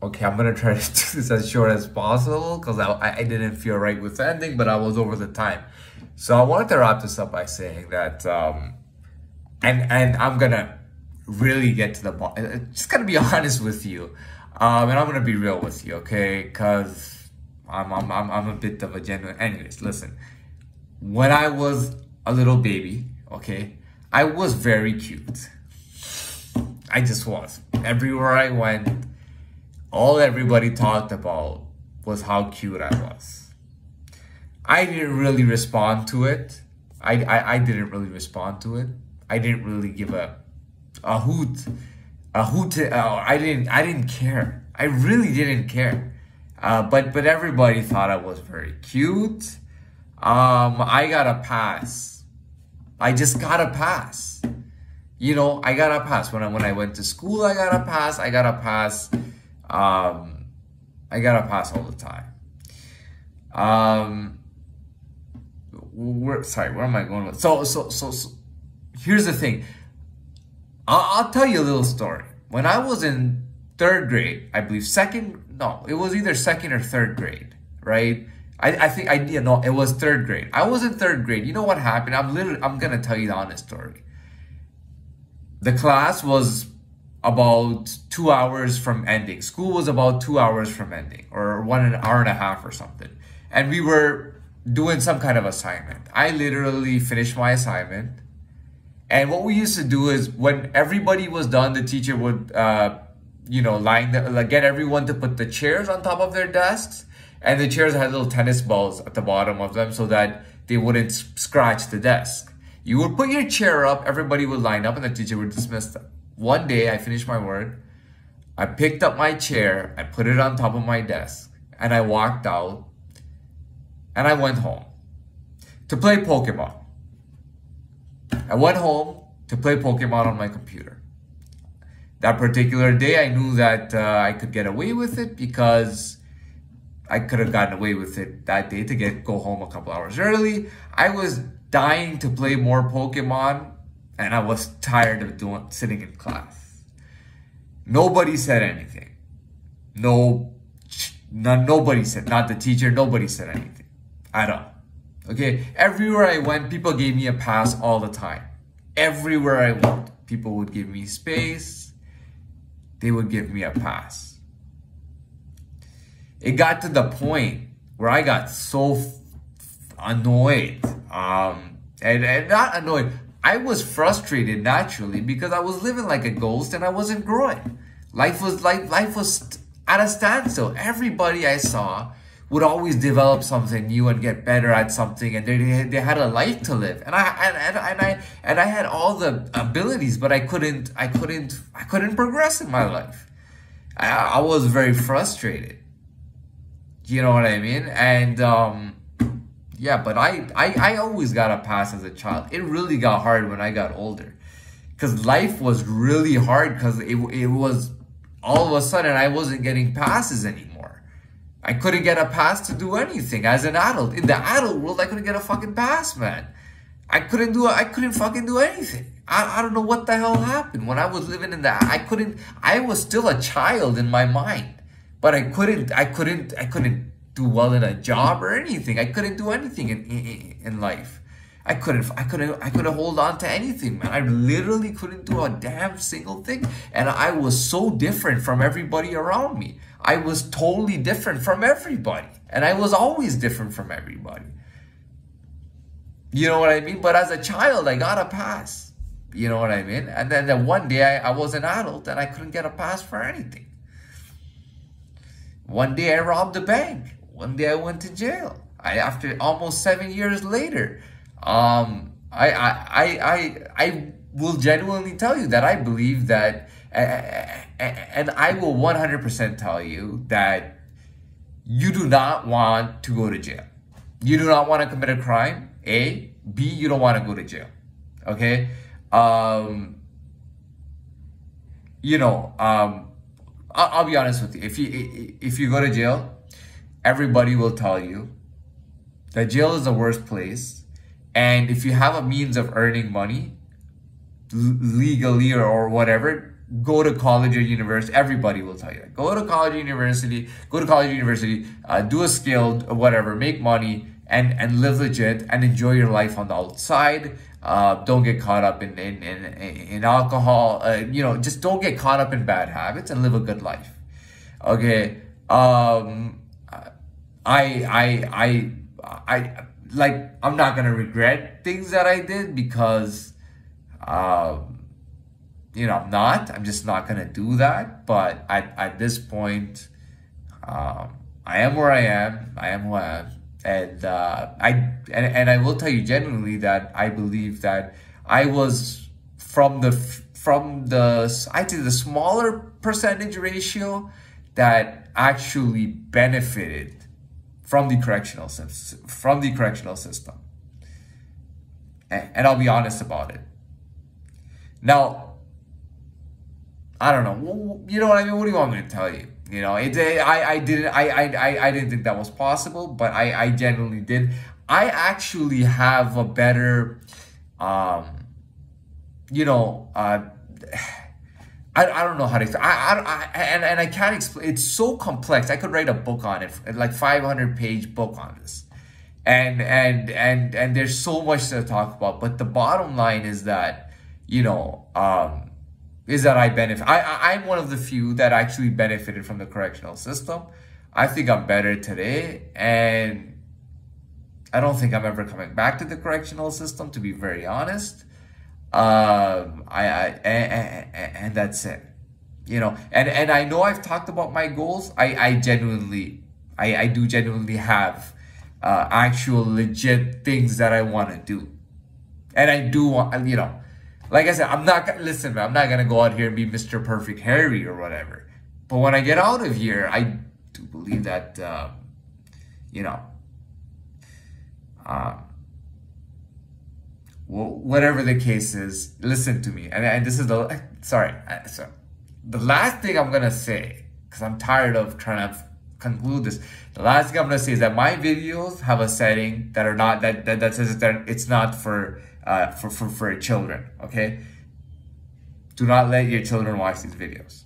Okay, I'm gonna try to do this as short as possible because I didn't feel right with the ending, but I was over the time. So I wanted to wrap this up by saying that, and I'm gonna really get to the bottom. Just gonna be honest with you, and I'm gonna be real with you, okay? Because I'm a bit of a genuine. Anyways, listen. When I was a little baby, okay, I was very cute. I just was. Everywhere I went, all everybody talked about was how cute I was. I didn't really respond to it. I didn't really respond to it. I didn't really give a hoot. I didn't care. I really didn't care. But everybody thought I was very cute. I got a pass. I just got a pass. You know, I got a pass. When I went to school, I got a pass. I got a pass. I got a pass all the time. Sorry, where am I going with? So here's the thing. I'll tell you a little story. When I was in third grade, I believe it was either second or third grade, right? No, it was third grade. I was in third grade. You know what happened? I'm gonna tell you the honest story. The class was about 2 hours from ending. School was about 2 hours from ending, or 1 hour and a half or something. And we were doing some kind of assignment. I literally finished my assignment. And what we used to do is when everybody was done, the teacher would, get everyone to put the chairs on top of their desks. And the chairs had little tennis balls at the bottom of them so that they wouldn't scratch the desk. You would put your chair up, everybody would line up, and the teacher would dismiss them. One day, I finished my work. I picked up my chair, I put it on top of my desk, and I walked out, and I went home to play Pokemon. I went home to play Pokemon on my computer. That particular day, I knew that I could get away with it because I could have gotten away with it that day to go home a couple hours early. I was dying to play more Pokemon, and I was tired of sitting in class. Nobody said anything. Nobody said, not the teacher, nobody said anything at all. Okay, everywhere I went, people gave me a pass all the time. Everywhere I went, people would give me space. They would give me a pass. It got to the point where I got so annoyed, and not annoyed. I was frustrated naturally because I was living like a ghost and I wasn't growing. Life was at a standstill. Everybody I saw would always develop something new and get better at something, and they had a life to live. And I had all the abilities, but I couldn't progress in my life. I was very frustrated. You know what I mean? And yeah, but I always got a pass as a child. It really got hard when I got older, because life was really hard, because it was all of a sudden I wasn't getting passes anymore. I couldn't get a pass to do anything as an adult. In the adult world, I couldn't get a fucking pass, man. I couldn't fucking do anything. I don't know what the hell happened. When I was living in I was still a child in my mind. But I couldn't do well in a job or anything. I couldn't do anything in life. I couldn't hold on to anything, man. I literally couldn't do a damn single thing. And I was so different from everybody around me. I was totally different from everybody. And I was always different from everybody. You know what I mean? But as a child, I got a pass. You know what I mean? And then one day I was an adult and I couldn't get a pass for anything. One day I robbed a bank. One day I went to jail. After almost 7 years later, I will genuinely tell you that I believe that, and I will 100% tell you that you do not want to go to jail. You do not want to commit a crime. A. B. You don't want to go to jail. Okay. I'll be honest with you. If you go to jail, everybody will tell you that jail is the worst place. And if you have a means of earning money legally or whatever, go to college or university. Everybody will tell you that. Go to college or university, do a skill or whatever, make money and live legit and enjoy your life on the outside. Don't get caught up in alcohol. Just don't get caught up in bad habits and live a good life. Okay. I'm not gonna regret things that I did because, I'm just not gonna do that. But at this point, I am where I am. I am who I am, and I will tell you genuinely that I believe that I was from the I'd say the smaller percentage ratio that actually benefited from the correctional system. And I'll be honest about it. Now, I don't know. You know what I mean? What do you want me to tell you? I didn't think that was possible, but I genuinely did. I actually have a better, I don't know how to explain. And I can't explain. It's so complex. I could write a book on it, like 500-page book on this, and there's so much to talk about. But the bottom line is that I benefit. I'm one of the few that actually benefited from the correctional system. I think I'm better today, and I don't think I'm ever coming back to the correctional system, to be very honest. And that's it, and I know I've talked about my goals. I do genuinely have actual legit things that I want to do, and I do want, like I said, I'm not gonna go out here and be Mr. Perfect Harry or whatever. But when I get out of here, I do believe that whatever the case is, listen to me. And this is the last thing I'm gonna say, because I'm tired of trying to conclude this. The last thing I'm gonna say is that my videos have a setting that are not that says that it's not for children. Okay, do not let your children watch these videos.